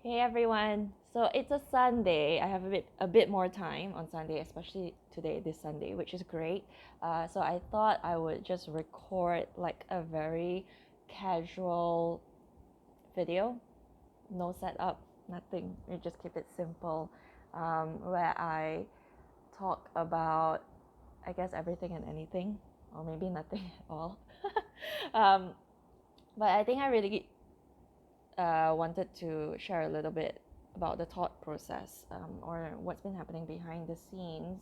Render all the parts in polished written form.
Hey everyone. So it's a Sunday. I have a bit more time on Sunday, especially today, this Sunday, which is great. So I thought I would just record like a very casual video, no setup, nothing. We just keep it simple, where I talk about, I guess, everything and anything, or maybe nothing at all. um, but I think I really wanted to share a little bit about the thought process, or what's been happening behind the scenes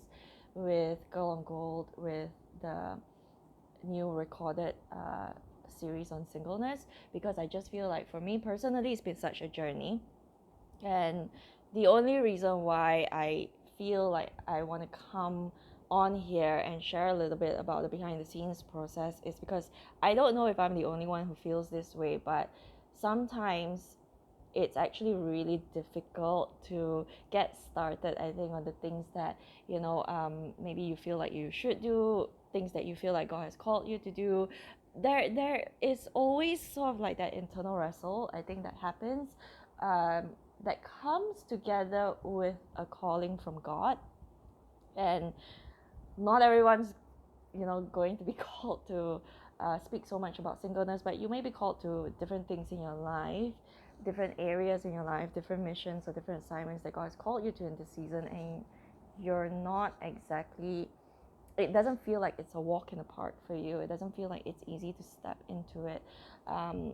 with Girl on Gold, with the new recorded series on singleness, because I just feel like for me personally, it's been such a journey. And the only reason why I feel like I want to come on here and share a little bit about the behind the scenes process is because I don't know if I'm the only one who feels this way, but sometimes it's actually really difficult to get started, I think, on the things that maybe you feel like you should do, things that you feel like God has called you to do. There is always sort of like that internal wrestle, I think, that happens, um, that comes together with a calling from God. And not everyone's going to be called to speak so much about singleness, but you may be called to different things in your life, different areas in your life, different missions or different assignments that God has called you to in this season. And you're not exactly, it doesn't feel like it's a walk in the park for you. It doesn't feel like it's easy to step into it. um,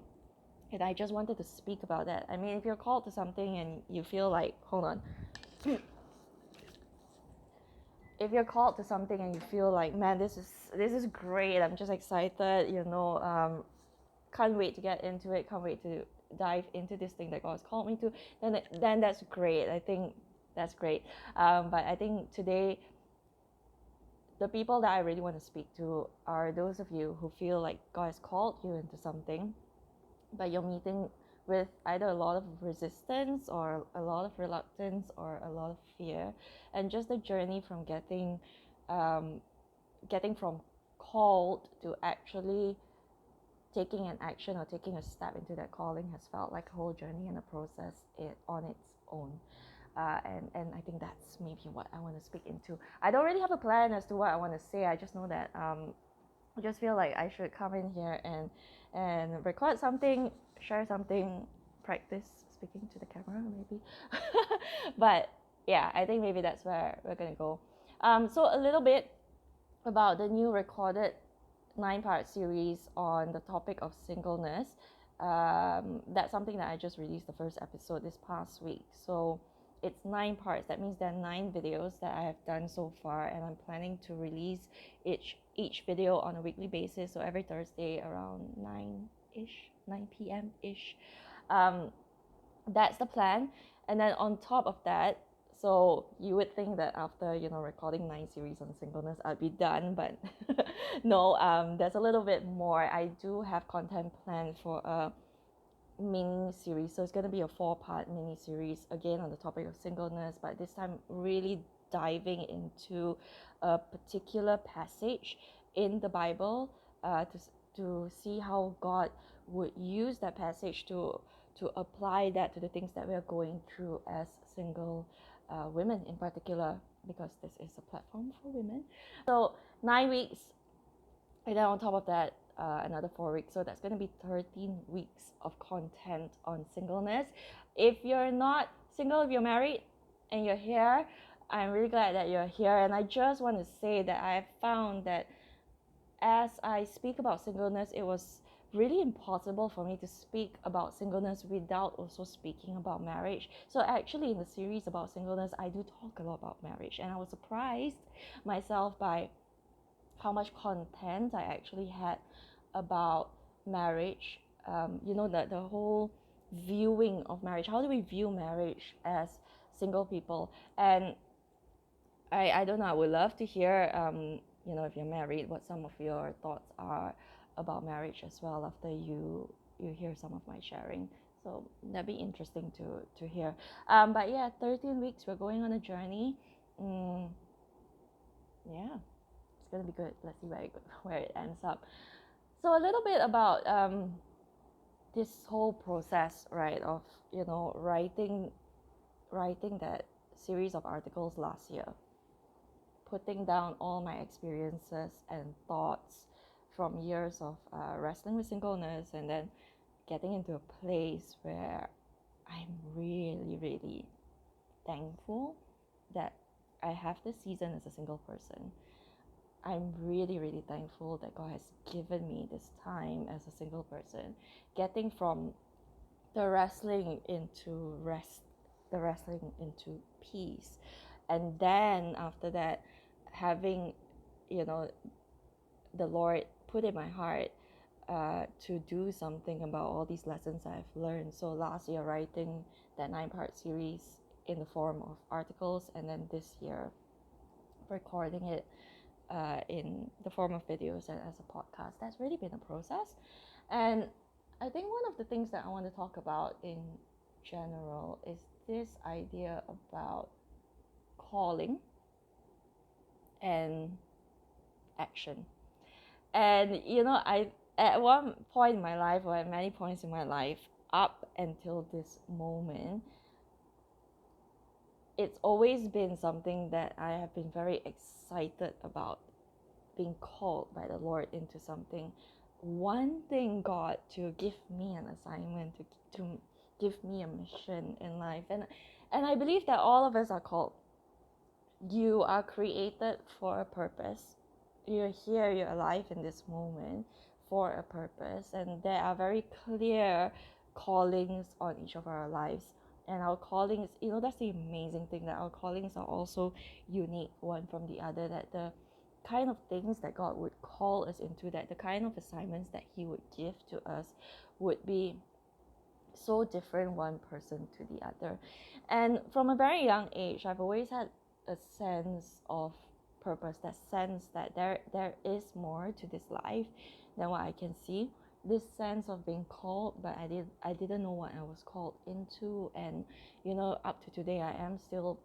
and I just wanted to speak about that. I mean, if you're called to something and you feel like, hold on, if you're called to something and you feel like, man, this is great, I'm just excited, can't wait to get into it, can't wait to dive into this thing that God's called me to, then that's great. I think that's great. But I think today the people that I really want to speak to are those of you who feel like God has called you into something, but you're meeting with either a lot of resistance or a lot of reluctance or a lot of fear. And just the journey from um, getting from called to actually taking an action or taking a step into that calling has felt like a whole journey and a process on its own. And I think that's maybe what I want to speak into. I don't really have a plan as to what I want to say. I just know that I just feel like I should come in here and record something, share something, practice speaking to the camera maybe. But yeah, I think maybe that's where we're gonna go. So a little bit about the new recorded 9-part series on the topic of singleness. That's something that I just released the first episode this past week. So it's 9 parts. That means there are 9 videos that I have done so far, and I'm planning to release each video on a weekly basis. So every Thursday around 9 p.m. ish. Um, that's the plan. And then on top of that, so you would think that after recording 9 series on singleness I'd be done, but no. There's a little bit more. I do have content planned for a mini series, so it's going to be a 4-part mini series again on the topic of singleness, but this time really diving into a particular passage in the Bible, to see how God would use that passage to apply that to the things that we are going through as single women in particular, because this is a platform for women. So 9 weeks, and then on top of that, another 4 weeks. So that's going to be 13 weeks of content on singleness. If you're not single, if you're married and you're here, I'm really glad that you're here. And I just want to say that I have found that as I speak about singleness, it was really impossible for me to speak about singleness without also speaking about marriage. So actually in the series about singleness, I do talk a lot about marriage, and I was surprised myself by how much content I actually had about marriage. The whole viewing of marriage. How do we view marriage as single people? And I don't know. I would love to hear, if you're married, what some of your thoughts are about marriage as well after you hear some of my sharing. So that'd be interesting to hear. But yeah, 13 weeks. We're going on a journey. Mm, yeah, it's gonna be good. Let's see where it ends up. So a little bit about this whole process, right, of writing that series of articles last year, putting down all my experiences and thoughts from years of wrestling with singleness, and then getting into a place where I'm really, really thankful that I have this season as a single person. I'm really, really thankful that God has given me this time as a single person, getting from the wrestling into rest, the wrestling into peace. And then after that, having, you know, the Lord put in my heart to do something about all these lessons I've learned. So last year, writing that 9-part series in the form of articles, and then this year, recording it in the form of videos and as a podcast. That's really been a process. And I think one of the things that I want to talk about in general is this idea about calling and action. And I at one point in my life, or at many points in my life, up until this moment, it's always been something that I have been very excited about, being called by the Lord into something, wanting God to give me an assignment, to give me a mission in life. And I believe that all of us are called. You are created for a purpose. You're here, you're alive in this moment for a purpose, and there are very clear callings on each of our lives. And our callings, that's the amazing thing, that our callings are also unique one from the other, that the kind of things that God would call us into, that the kind of assignments that He would give to us would be so different one person to the other. And from a very young age, I've always had a sense of purpose, that sense that there is more to this life than what I can see. This sense of being called, but I didn't know what I was called into. And up to today, I am still,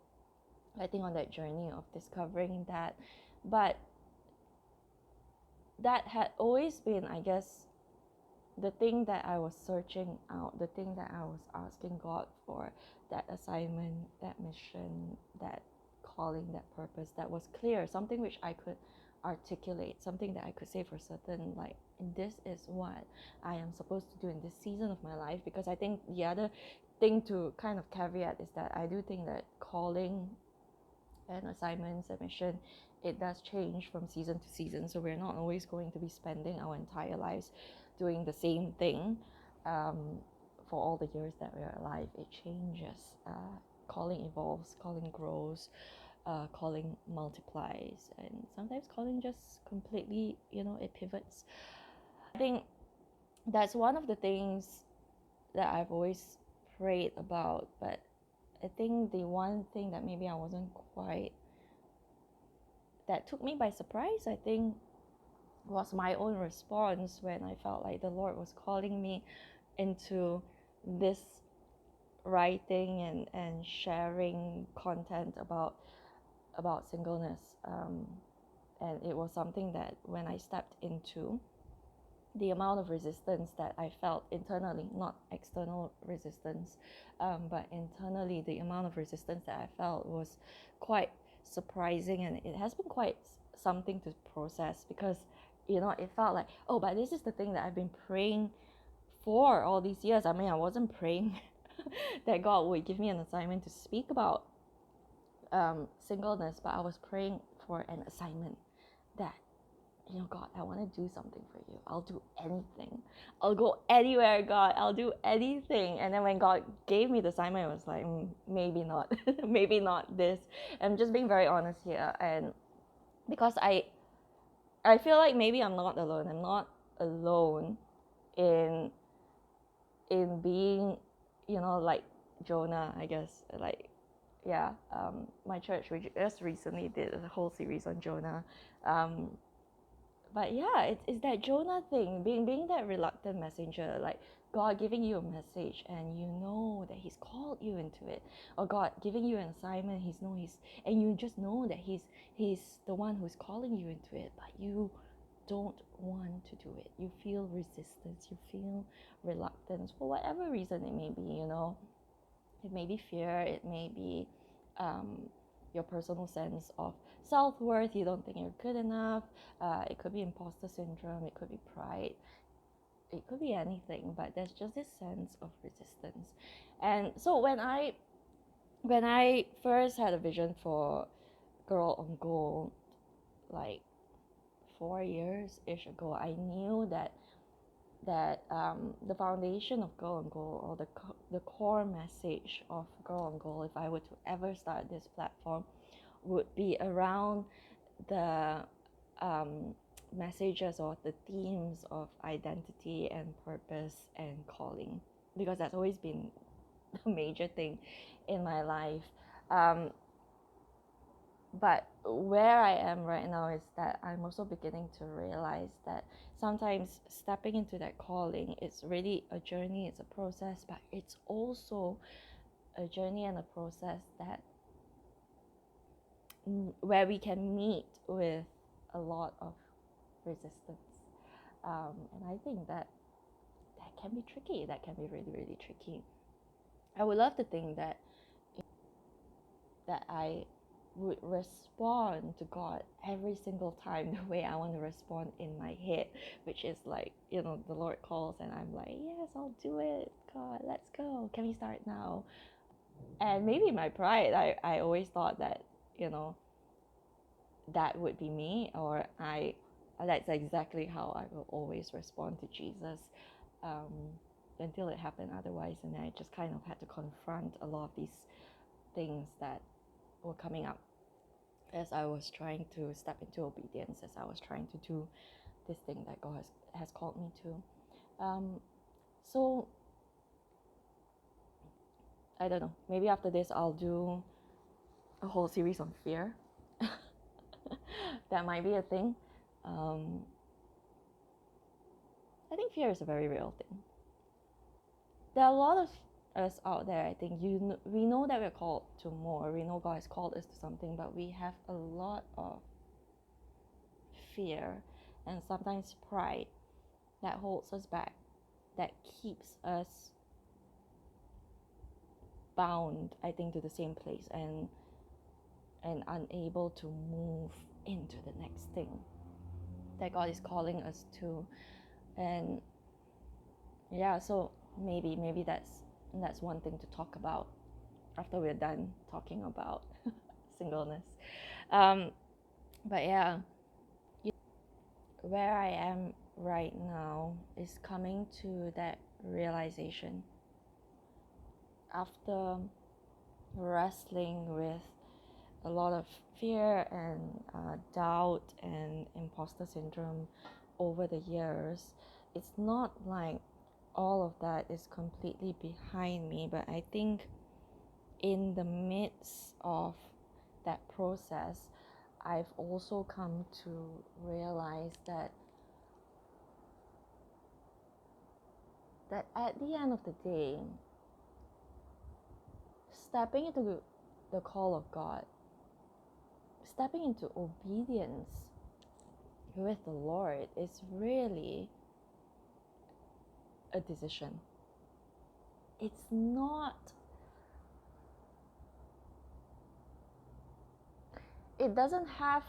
I think, on that journey of discovering that. But that had always been, I guess, the thing that I was searching out, the thing that I was asking God for, that assignment, that mission, that calling, that purpose that was clear, something which I could articulate, something that I could say for certain, like, this is what I am supposed to do in this season of my life. Because I think the other thing to kind of caveat is that I do think that calling and assignments and mission, it does change from season to season. So we're not always going to be spending our entire lives doing the same thing for all the years that we're alive. It changes. Calling evolves, calling grows, calling multiplies, and sometimes calling just completely, it pivots. I think that's one of the things that I've always prayed about. But I think the one thing that maybe I wasn't quite, that took me by surprise, I think, was my own response when I felt like the Lord was calling me into this writing and sharing content about singleness. And it was something that when I stepped into, the amount of resistance that I felt internally, not external resistance, but internally, the amount of resistance that I felt was quite surprising, and it has been quite something to process. Because it felt like, oh, but this is the thing that I've been praying for all these years. I mean, I wasn't praying that God would give me an assignment to speak about singleness, but I was praying for an assignment that, God, I want to do something for you. I'll do anything. I'll go anywhere, God. I'll do anything. And then when God gave me the assignment, I was like, maybe not. Maybe not this. I'm just being very honest here. And because I feel like maybe I'm not alone. I'm not alone in being, like Jonah, I guess. Like, yeah, my church, we just recently did a whole series on Jonah. But yeah, it's that Jonah thing, being that reluctant messenger, like God giving you a message and you know that He's called you into it, or God giving you an assignment, and you just know that He's the one who's calling you into it, but you don't want to do it. You feel resistance, you feel reluctance for whatever reason it may be, It may be fear, it may be your personal sense of self-worth. You don't think you're good enough. It could be imposter syndrome, it could be pride, it could be anything, but there's just this sense of resistance. And so when I first had a vision for Girl on Gold, like 4 years ish ago, I knew that the foundation of Girl on Gold, or the core message of Girl on Gold, if I were to ever start this platform, would be around the messages or the themes of identity and purpose and calling, because that's always been a major thing in my life. But where I am right now is that I'm also beginning to realize that sometimes stepping into that calling, it's really a journey, it's a process, but it's also a journey and a process that where we can meet with a lot of resistance. And I think that can be tricky. That can be really, really tricky. I would love to think that I would respond to God every single time the way I want to respond in my head, which is like, the Lord calls and I'm like, yes, I'll do it. God, let's go. Can we start now? And maybe my pride, I always thought that, that would be me, or that's exactly how I will always respond to Jesus, until it happened otherwise. And I just kind of had to confront a lot of these things that were coming up as I was trying to step into obedience, as I was trying to do this thing that God has called me to. So I don't know, maybe after this I'll do a whole series on fear. That might be a thing. I think fear is a very real thing. There are a lot of us out there, I think, we know that we're called to more. We know God has called us to something, but we have a lot of fear and sometimes pride that holds us back, that keeps us bound, I think, to the same place and unable to move into the next thing that God is calling us to. And yeah, so maybe that's one thing to talk about after we're done talking about singleness. But yeah, where I am right now is coming to that realization after wrestling with a lot of fear and doubt and imposter syndrome over the years. It's not like all of that is completely behind me, but I think in the midst of that process, I've also come to realize that at the end of the day, stepping into the call of God, stepping into obedience with the Lord is really a decision. It's not, it doesn't have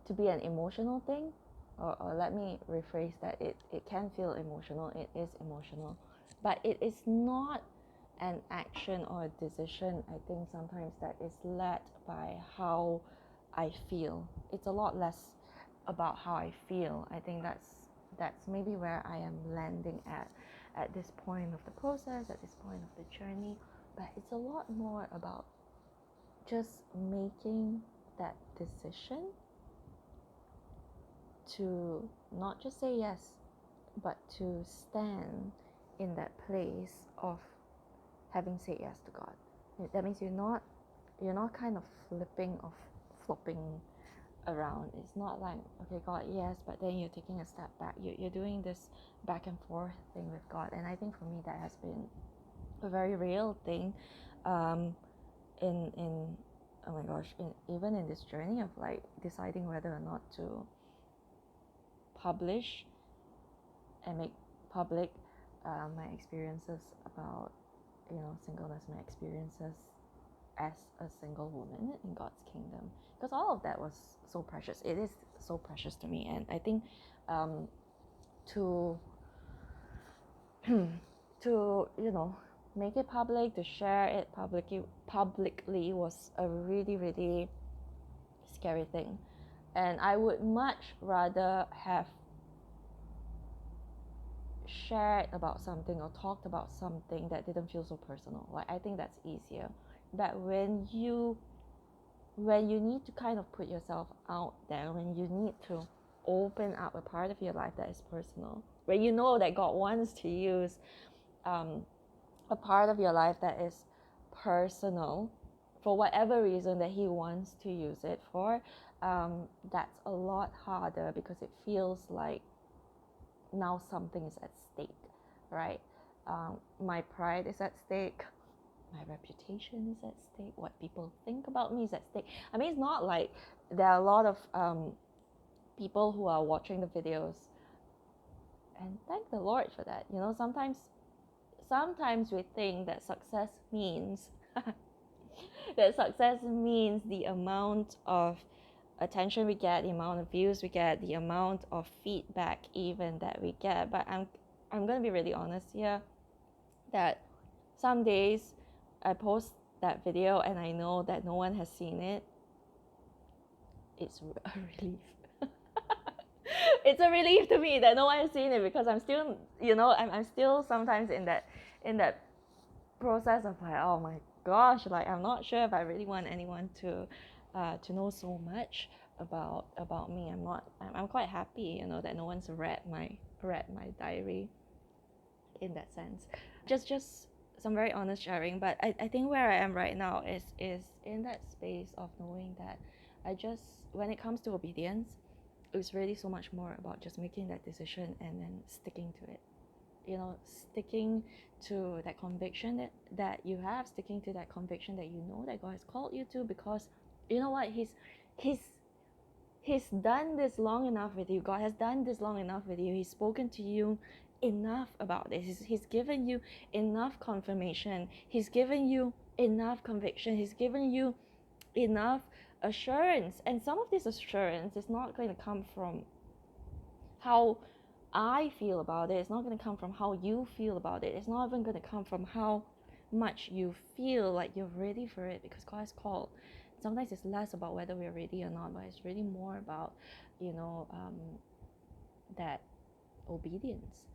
to be an emotional thing, or let me rephrase that, it can feel emotional, it is emotional, but it is not an action or a decision, I think, sometimes that is led by how I feel. It's a lot less about how I feel. I think that's maybe where I am landing at this point of the process, at this point of the journey. But it's a lot more about just making that decision to not just say yes, but to stand in that place of having said yes to God. That means you're not kind of flipping or flopping around. It's not like, okay, God, yes, but then you're taking a step back. You're doing this back and forth thing with God. And I think for me that has been a very real thing, in oh my gosh, even in this journey of like deciding whether or not to publish and make public my experiences about, singleness, my experiences as a single woman in God's kingdom, because all of that was so precious. It is so precious to me, and I think to to make it public, to share it publicly was a really, really scary thing. And I would much rather have shared about something or talked about something that didn't feel so personal. Like, I think that's easier. That when you need to kind of put yourself out there, when you need to open up a part of your life that is personal, where you know that God wants to use a part of your life that is personal for whatever reason that He wants to use it for, that's a lot harder, because it feels like now something is at stake, right? My pride is at stake, my reputation is at stake, what people think about me is at stake. I mean, it's not like there are a lot of people who are watching the videos, and thank the Lord for that. Sometimes we think that success means the amount of attention we get, the amount of views we get, the amount of feedback even that we get. But I'm gonna be really honest here, that some days I post that video and I know that no one has seen it. It's a relief. It's a relief to me that no one has seen it, because I'm still, I'm still sometimes in that process of like, oh my gosh, like, I'm not sure if I really want anyone to know so much about me. I'm quite happy, that no one's read my diary in that sense. Just some very honest sharing. But I think where I am right now is in that space of knowing that when it comes to obedience, it's really so much more about just making that decision and then sticking to it. Sticking to that conviction that you have, sticking to that conviction that that God has called you to, because you know what, He's done this long enough with you. God has done this long enough with you. He's spoken to you enough about this. He's given you enough confirmation. He's given you enough conviction. He's given you enough assurance. And some of this assurance is not going to come from how I feel about it. It's not going to come from how you feel about it. It's not even going to come from how much you feel like you're ready for it, because God has called. Sometimes it's less about whether we're ready or not, but it's really more about, that obedience,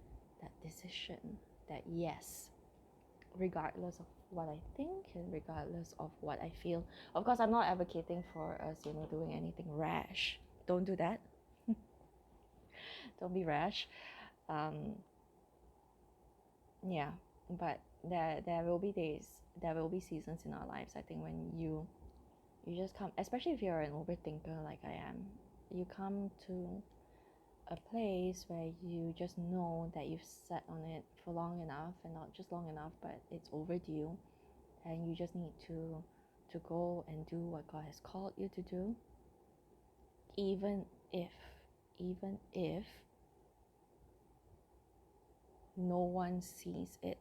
that decision, that yes, regardless of what I think and regardless of what I feel. Of course, I'm not advocating for us, doing anything rash. Don't do that. Don't be rash. Yeah, but there will be days, there will be seasons in our lives, I think, when you just come, especially if you're an overthinker like I am, you come to a place where you just know that you've sat on it for long enough, and not just long enough, but it's overdue, and you just need to go and do what God has called you to do, even if no one sees it.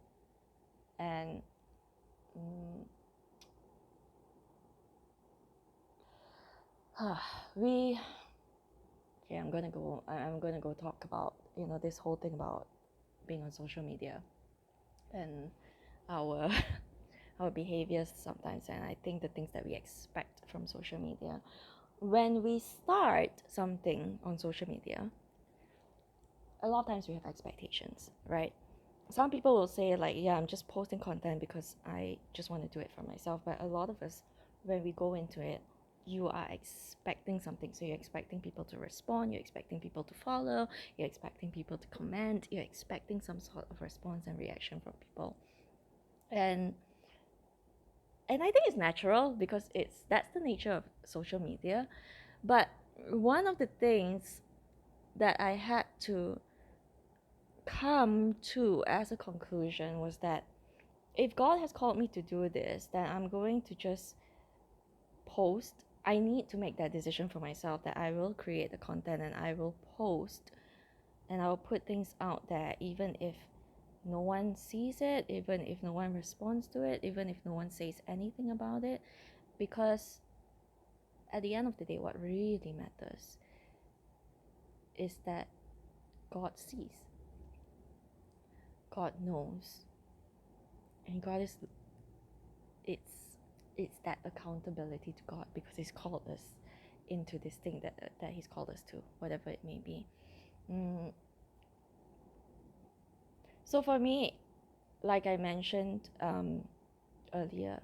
And I'm gonna go talk about this whole thing about being on social media and our our behaviors sometimes, and I think the things that we expect from social media. When we start something on social media, a lot of times we have expectations, right? Some people will say like, yeah, I'm just posting content because I just want to do it for myself. But a lot of us, when we go into it, you are expecting something. So you're expecting people to respond, you're expecting people to follow, you're expecting people to comment, you're expecting some sort of response and reaction from people. And I think it's natural, because that's the nature of social media. But one of the things that I had to come to as a conclusion was that if God has called me to do this, then I'm going to just post. I need to make that decision for myself, that I will create the content and I will post and I'll put things out there even if no one sees it, even if no one responds to it, even if no one says anything about it, because at the end of the day, what really matters is that God sees, God knows, and God is, it's it's that accountability to God, because He's called us into this thing that He's called us to, whatever it may be. So for me, like I mentioned earlier,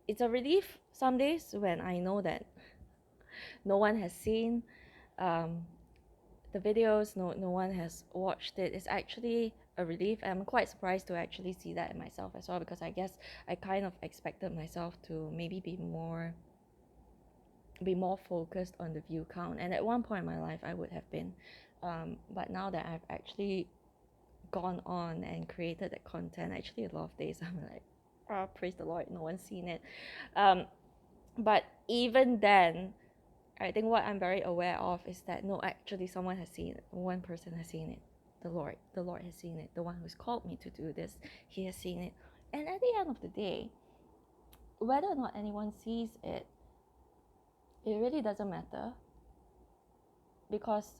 it's a relief some days when I know that no one has seen the videos, no one has watched it. It's actually a relief. I'm quite surprised to actually see that in myself as well, because I guess I kind of expected myself to maybe be more focused on the view count, and at one point in my life I would have been, but now that I've actually gone on and created that content, actually a lot of days I'm like, oh, praise the Lord, no one's seen it. But even then, I think what I'm very aware of is that no, actually someone has seen it. One person has seen it. The Lord has seen it. The one who's called me to do this, He has seen it. And at the end of the day, whether or not anyone sees it, it really doesn't matter, because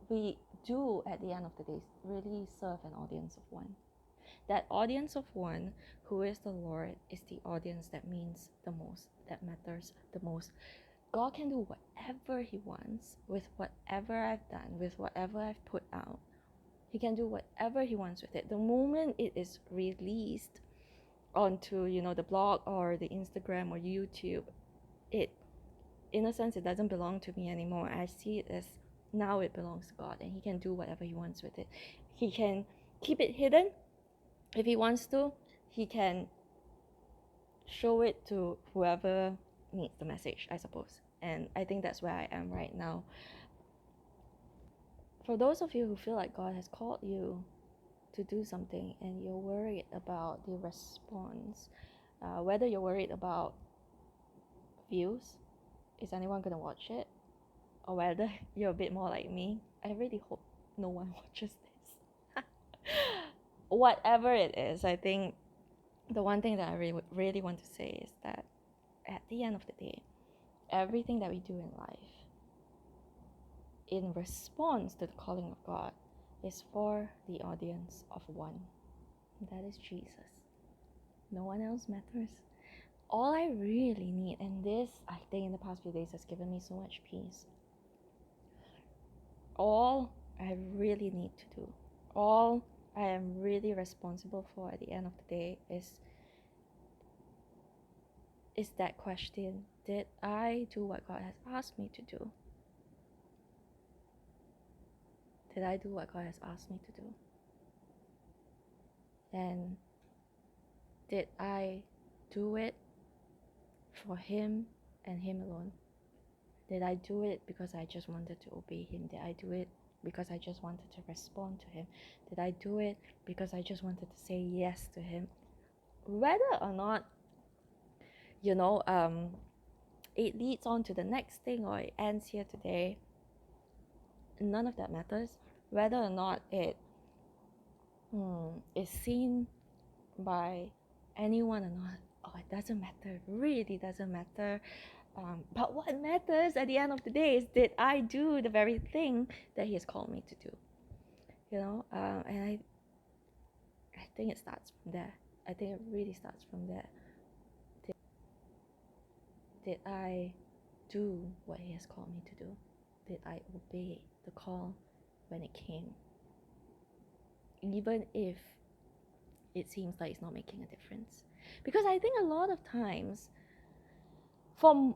we do, at the end of the day, really serve an audience of one. That audience of one, who is the Lord, is the audience that means the most, that matters the most. God can do whatever He wants with whatever I've done, with whatever I've put out. He can do whatever He wants with it. The moment it is released onto, the blog or the Instagram or YouTube, it, in a sense, it doesn't belong to me anymore. I see it as now it belongs to God, and He can do whatever He wants with it. He can keep it hidden if He wants to. He can show it to whoever needs the message, I suppose. And I think that's where I am right now. For those of you who feel like God has called you to do something and you're worried about the response, whether you're worried about views, is anyone gonna watch it, or whether you're a bit more like me, I really hope no one watches this. Whatever it is, I think the one thing that I really want to say is that at the end of the day, everything that we do in life in response to the calling of God is for the audience of one. That is Jesus. No one else matters. All I really need, and this I think in the past few days has given me so much peace, all I really need to do, all I am really responsible for at the end of the day is that question: did I do what God has asked me to do? Did I do what God has asked me to do? And did I do it for Him and Him alone? Did I do it because I just wanted to obey Him? Did I do it because I just wanted to respond to Him? Did I do it because I just wanted to say yes to Him? Whether or not, it leads on to the next thing or it ends here today, none of that matters. Whether or not it is seen by anyone or not, it doesn't matter. It really doesn't matter. But what matters at the end of the day is, did I do the very thing that He has called me to do? And I think it starts from there. I think it really starts from there. Did I do what He has called me to do? Did I obey the call when it came? Even if it seems like it's not making a difference. Because I think a lot of times, for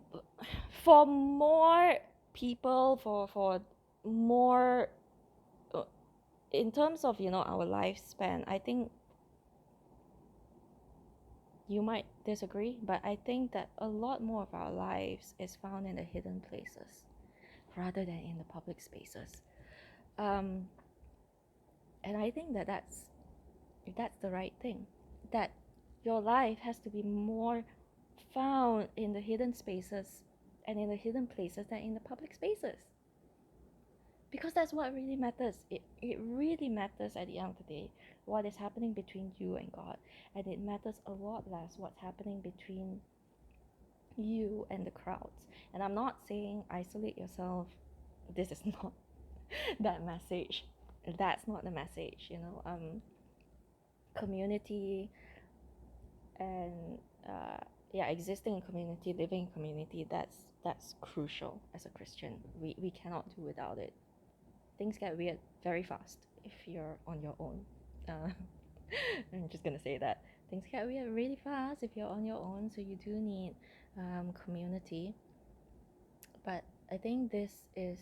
more people, for more, in terms of our lifespan, I think you might disagree, but I think that a lot more of our lives is found in the hidden places rather than in the public spaces. And I think that that's the right thing, that your life has to be more found in the hidden spaces and in the hidden places than in the public spaces. because that's what really matters. It really matters at the end of the day what is happening between you and God, and it matters a lot less what's happening between you and the crowds. And I'm not saying isolate yourself. This is not that message. That's not the message, you know. Community and yeah, existing in community, living in community, that's crucial as a Christian. We cannot do without it. Things get weird very fast if you're on your own. I'm just gonna say that things get weird really fast if you're on your own, so you do need community. But I think this is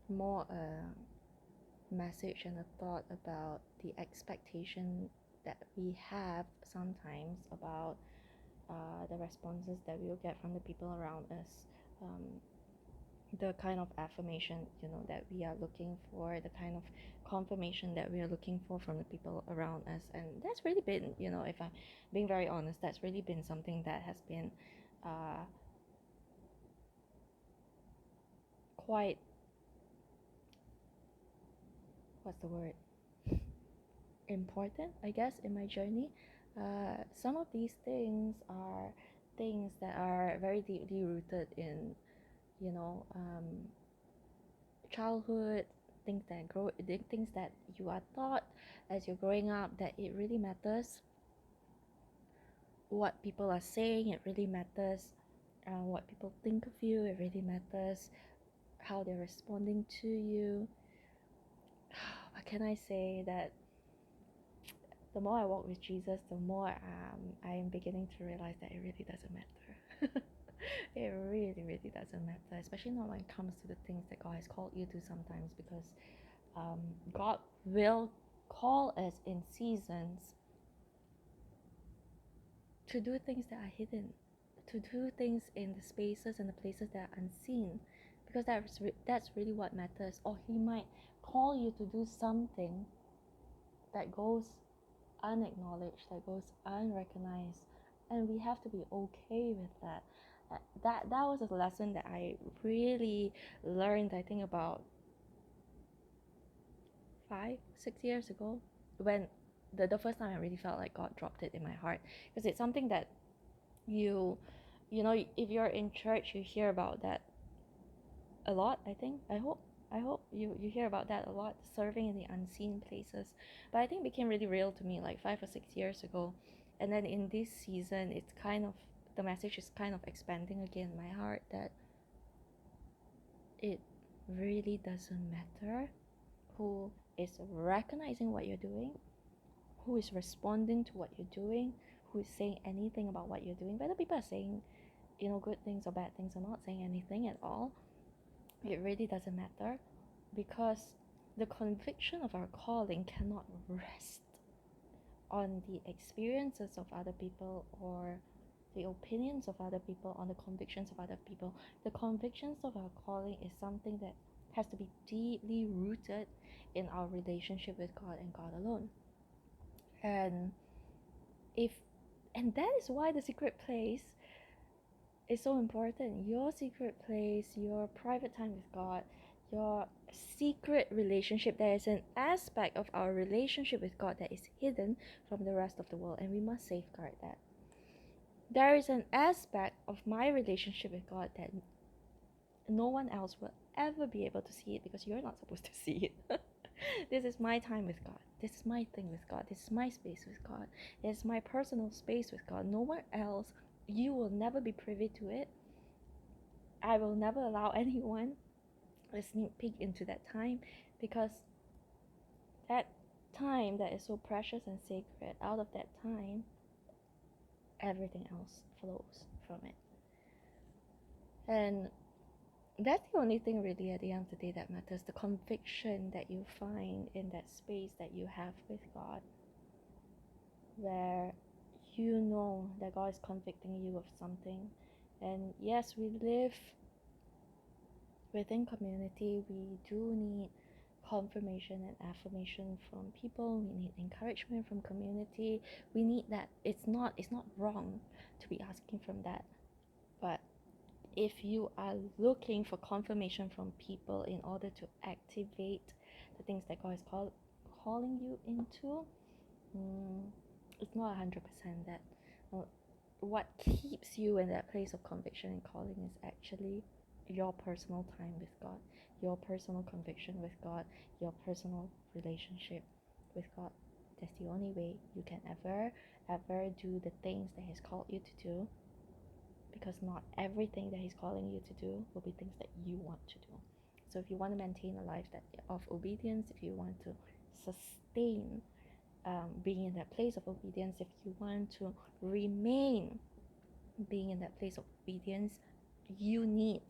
more a message and a thought about the expectation that we have sometimes about the responses that we will get from the people around us, the kind of affirmation, you know, that we are looking for, the kind of confirmation that we are looking for from the people around us. And that's really been, you know, if I'm being very honest, that's really been something that has been quite, what's the word, important, I guess, in my journey. Some of these things are things that are very deeply rooted in, you know, childhood, things that you are taught as you're growing up, that it really matters what people are saying. It really matters what people think of you. It really matters how they're responding to you. What can I say? That the more I walk with Jesus, the more I am beginning to realize that it really doesn't matter. It really, really doesn't matter, especially not when it comes to the things that God has called you to sometimes, because God will call us in seasons to do things that are hidden, to do things in the spaces and the places that are unseen, because that's really what matters. Or He might call you to do something that goes unacknowledged, that goes unrecognized, and we have to be okay with that. That was a lesson that I really learned, I think about 5-6 years ago, when the first time I really felt like God dropped it in my heart, because it's something that you know, if you're in church, you hear about that a lot. I hope you hear about that a lot, serving in the unseen places. But I think it became really real to me like 5 or 6 years ago. And then in this season, it's kind of, the message is kind of expanding again in my heart, that it really doesn't matter who is recognizing what you're doing, who is responding to what you're doing, who is saying anything about what you're doing. Whether people are saying, you know, good things or bad things, or not saying anything at all, it really doesn't matter, because the conviction of our calling cannot rest on the experiences of other people or the opinions of other people, on the convictions of other people. The convictions of our calling is something that has to be deeply rooted in our relationship with God and God alone. And if and that is why the secret place is so important. Your secret place, your private time with God, your secret relationship. There is an aspect of our relationship with God that is hidden from the rest of the world, and we must safeguard that. There is an aspect of my relationship with God that no one else will ever be able to see it, because you're not supposed to see it. This is my time with God. This is my thing with God. This is my space with God. It's my personal space with God. No one else, you will never be privy to it. I will never allow anyone a sneak peek into that time, because that time that is so precious and sacred, out of that time, everything else flows from it. And that's the only thing really at the end of the day that matters, the conviction that you find in that space that you have with God, where you know that God is convicting you of something. And yes, we live within community. We do need confirmation and affirmation from people. We need encouragement from community. We need that. It's not wrong to be asking from that. But if you are looking for confirmation from people in order to activate the things that God is calling you into, it's not 100% that. What keeps you in that place of conviction and calling is actually your personal time with God, your personal conviction with God, your personal relationship with God. That's the only way you can ever do the things that He's called you to do, because not everything that He's calling you to do will be things that you want to do. So if you want to maintain a life of obedience, if you want to sustain being in that place of obedience, if you want to remain being in that place of obedience, you need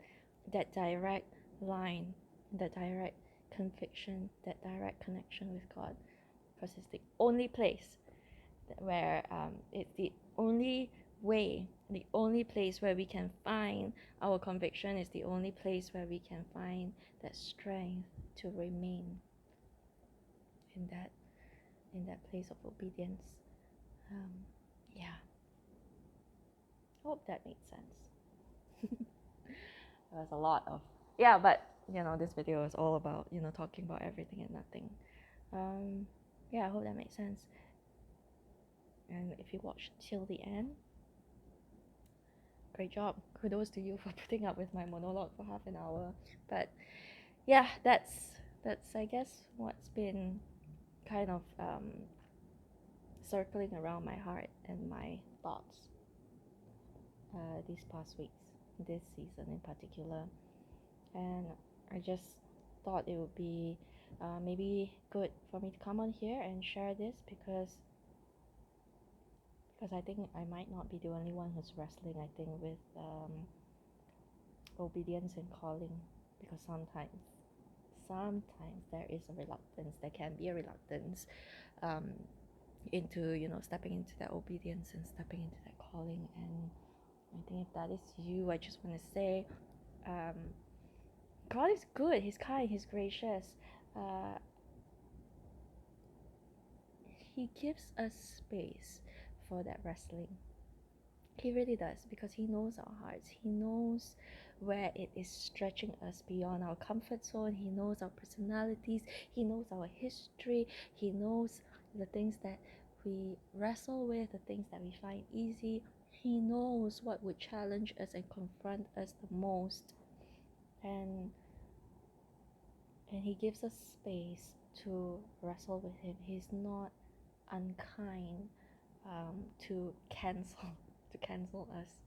that direct line, that direct conviction, that direct connection with God, because it's the only place where it's the only way, the only place where we can find our conviction, is the only place where we can find that strength to remain in that place of obedience. Yeah, hope that made sense. There's a lot of, yeah, but this video is all about talking about everything and nothing. Yeah, I hope that makes sense. And if you watched till the end, great job. Kudos to you for putting up with my monologue for half an hour. But yeah, that's I guess what's been kind of circling around my heart and my thoughts these past weeks, this season in particular. And I just thought it would be maybe good for me to come on here and share this, because I think I might not be the only one who's wrestling, I think, with obedience and calling, because sometimes there is a reluctance, there can be a reluctance into stepping into that obedience and stepping into that calling. And I think if that is you, I just want to say God is good, He's kind, He's gracious. He gives us space for that wrestling. He really does, because He knows our hearts. He knows where it is stretching us beyond our comfort zone. He knows our personalities. He knows our history. He knows the things that we wrestle with, the things that we find easy. He knows what would challenge us and confront us the most. And He gives us space to wrestle with Him. He's not unkind to cancel us,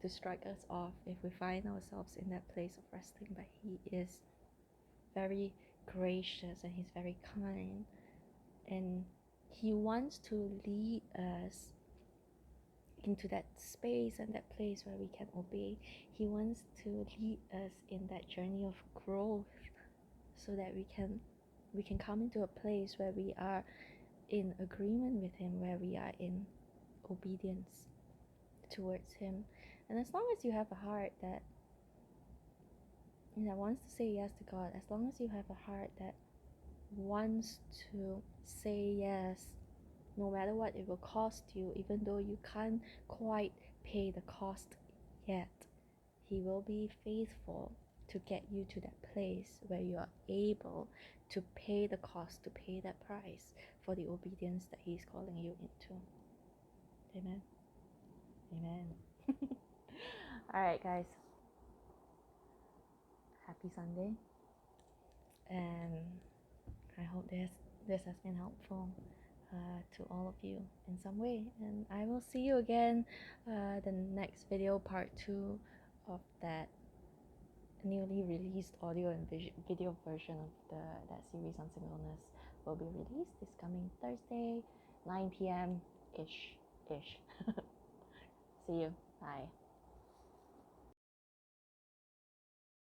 to strike us off if we find ourselves in that place of wrestling. But He is very gracious and He's very kind, and He wants to lead us into that space and that place where we can obey. He wants to lead us in that journey of growth, so that we can come into a place where we are in agreement with Him, where we are in obedience towards Him. And as long as you have a heart that wants to say yes to God, as long as you have a heart that wants to say yes no matter what it will cost you, even though you can't quite pay the cost yet, He will be faithful to get you to that place where you are able to pay the cost, to pay that price for the obedience that He's calling you into. Amen. Amen. Alright, guys. Happy Sunday. And I hope this has been helpful to all of you in some way. And I will see you again the next video, part 2 of that newly released audio and video version of that series on singleness will be released this coming Thursday, 9 p.m. ish. See you. Bye.